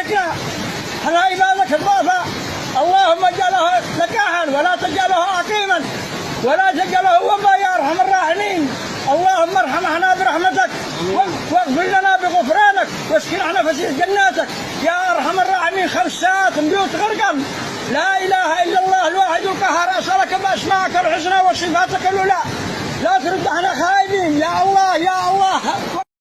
طريقنا، احنا عبادك الضعفاء، اللهم اجعله لكاها ولا تجعله عقيما ولا تجعله وبا يا ارحم الراحمين. اللهم ارحمنا برحمتك واغفر لنا بغفرانك واسكن على فسيح جناتك يا ارحم الراحمين. 5 ساعات بيوت غرقا. لا اله الا الله الواحد القهار، اسالك باسمائك الحسنى وصفاتك العلى لا ترد احنا خايبين يا الله يا الله.